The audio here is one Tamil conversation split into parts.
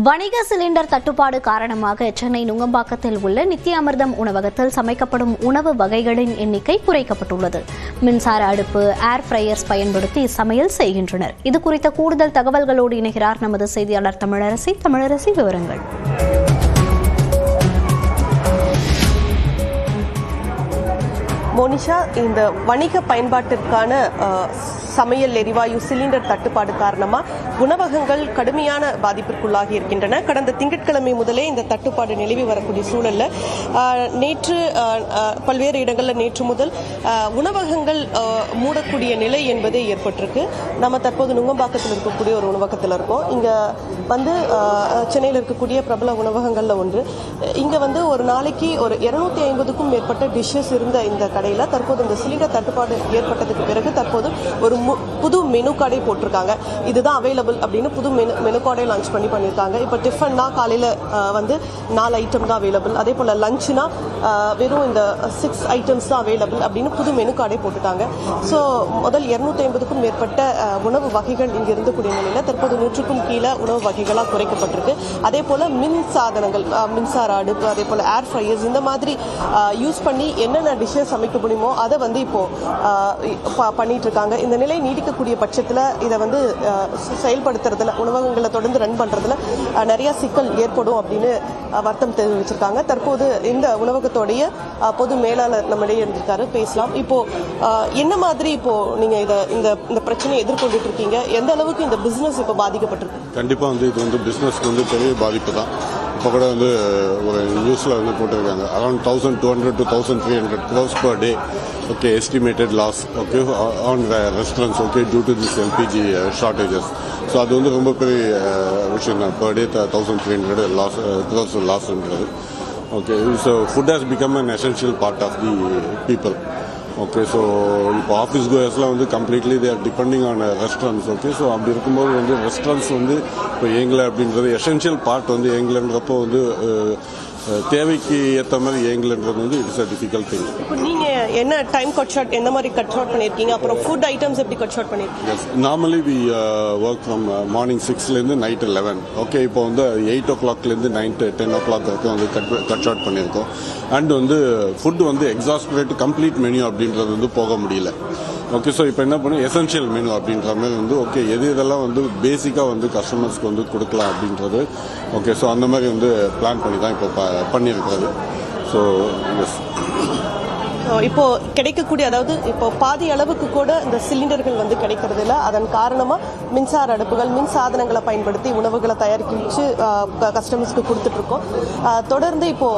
வணிக சிலிண்டர் தட்டுப்பாடு காரணமாக சென்னை நுங்கம்பாக்கத்தில் உள்ள நித்ய அமிர்தம் உணவகத்தில் சமைக்கப்படும் உணவு வகைகளின் எண்ணிக்கை குறைக்கப்பட்டுள்ளது. மின்சார அடுப்பு, ஏர் ஃப்ரையர்ஸ் பயன்படுத்தி சமையல் செய்கின்றனர். இது குறித்த கூடுதல் தகவல்களோடு இணைகிறார் நமது செய்தியாளர் தமிழரசி. விவரங்கள். மோனிஷா, இந்த வணிக பயன்பாட்டிற்கான சமையல் எரிவாயு சிலிண்டர் தட்டுப்பாடு காரணமாக உணவகங்கள் கடுமையான பாதிப்பிற்குள்ளாகி இருக்கின்றன. கடந்த திங்கட்கிழமை முதலே இந்த தட்டுப்பாடு நிலவி வரக்கூடிய சூழலில் நேற்று பல்வேறு இடங்களில் நேற்று முதல் உணவகங்கள் மூடக்கூடிய நிலை என்பதே ஏற்பட்டிருக்கு. நம்ம தற்போது நுங்கம்பாக்கத்தில் இருக்கக்கூடிய ஒரு உணவகத்தில் இருக்கோம். இங்கே சென்னையில் இருக்கக்கூடிய பிரபல உணவகங்களில் ஒன்று. இங்கே ஒரு நாளைக்கு ஒரு 250க்கும் மேற்பட்ட டிஷ்ஷஸ் இருந்த இந்த கடையில் தற்போது இந்த சிலிண்டர் தட்டுப்பாடு ஏற்பட்டதுக்கு பிறகு தற்போது ஒரு புது மெனு கார்டை போட்டிருக்காங்க. இதுதான் அவைலபிள் அப்படின்னு புது மெனு கார்டை லான்ச் பண்ணியிருக்காங்க. இப்போ டிஃபன்னா காலையில் 4 ஐட்டம் தான் அவைலபிள். அதே போல் லஞ்சுனா வெறும் இந்த 6 ஐட்டம்ஸ் தான் அவைலபிள் அப்படின்னு புது மெனு கார்டை போட்டுட்டாங்க. ஸோ முதல் 250க்கும் மேற்பட்ட உணவு வகைகள் இங்கே இருந்தக்கூடிய நிலையில் தற்போது 100க்கும் கீழே உணவு வகைகளாக குறைக்கப்பட்டிருக்கு. அதே போல் மின் சாதனங்கள், மின்சார அடுப்பு, அதே போல் ஏர் ஃப்ரையர்ஸ் இந்த மாதிரி யூஸ் பண்ணி என்னென்ன டிஷ்ஷஸ் சமைக்க முடியுமோ அதை இப்போ பண்ணிட்டு இருக்காங்க. இந்த நிலை நீடிக்கக்கூடிய பட்சத்தில் இதை செயல்படுத்துறதுல, உணவகங்களை தொடர்ந்து ரன் பண்றதுல நிறைய சிக்கல் ஏற்படும் அப்படின்னு வருத்தம் தெரிவிச்சிருக்காங்க. தற்போது இந்த உணவகத்தோடைய பொது மேலாளர் நம்மிடையே இருந்திருக்காரு, பேசலாம். இப்போ என்ன மாதிரி இப்போ நீங்க இந்த பிரச்சனையை எதிர்கொண்டுட்டு இருக்கீங்க? எந்த அளவுக்கு இந்த பிசினஸ் இப்போ பாதிக்கப்பட்டிருக்கு? கண்டிப்பா இது பிசினஸ்க்கு பெரிய பாதிப்பு தான். இப்போ கூட ஒரு நியூஸில் போட்டிருக்காங்க, around 1200 to 1300 crores per day, okay, estimated loss, okay, on restaurants, okay, due to this LPG shortages. So அது ரொம்ப பெரிய விஷயம் தான். per day 1300 crores லாஸ்ன்றது. Okay, so food has become an essential part of the people. Okay, so இப்போ ஆஃபீஸ் கோயர்ஸ்லாம் completely they are depending on restaurants. Okay, so அப்படி இருக்கும்போது ரெஸ்டாரண்ட்ஸ் இப்போ ஏங்கலை அப்படின்றது எசென்ஷியல் பார்ட் ஏங்கலைன்றப்போ தேவைக்கு ஏற்ற மாதிரி ஏங்கலைன்றது இட்ஸ் அ டிஃபிகல்ட் திங். இப்போ நீங்கள் என்ன டைம் கட் ஷார்ட், எந்த மாதிரி கட் ஷார்ட் பண்ணியிருக்கீங்க? அப்புறம் ஃபுட் ஐட்டம்ஸ் எப்படி கட் ஷார்ட் பண்ணியிருக்கீங்க? Yes, normally we work from morning 6லேருந்து நைட் 11. ஓகே, இப்போ 8 o'clockலேருந்து நைட் 10 o'clock வரைக்கும் கட் ஷார்ட் பண்ணியிருக்கோம். And food exasperate complete menu அப்படின்றது போக முடியல. ஓகே, ஸோ இப்போ என்ன பண்ணி எசென்ஷியல் மெனு அப்படின்ற மாதிரி ஓகே, இதெல்லாம் பேசிக்காக கஸ்டமர்ஸ்க்கு கொடுக்கலாம் அப்படின்றது. ஓகே, ஸோ அந்த மாதிரி பிளான் பண்ணி தான் இப்போ பண்ணியிருக்கிறது. ஸோ எஸ், இப்போ கிடைக்கக்கூடிய, அதாவது இப்போ பாதி அளவுக்கு கூட இந்த சிலிண்டர்கள் கிடைக்கிறது இல்லை. அதன் காரணமாக மின்சார அடுப்புகள், மின் சாதனங்களை பயன்படுத்தி உணவுகளை தயாரிச்சு கஸ்டமர்ஸ்க்கு கொடுத்துட்டு இருக்கோம். தொடர்ந்து இப்போ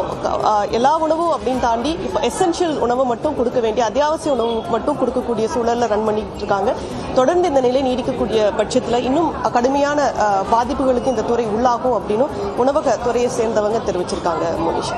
எல்லா உணவும் அப்படின்னு தாண்டி இப்போ எசென்ஷியல் உணவு மட்டும் கொடுக்க வேண்டிய, அத்தியாவசிய உணவு மட்டும் கொடுக்கக்கூடிய சூழலில் ரன் பண்ணிட்டு இருக்காங்க. தொடர்ந்து இந்த நிலை நீடிக்கக்கூடிய பட்சத்தில் இன்னும் கடுமையான பாதிப்புகளுக்கு இந்த துறை உள்ளாகும் அப்படின்னு உணவக துறையை சேர்ந்தவங்க தெரிவிச்சிருக்காங்க. மோனிஷா.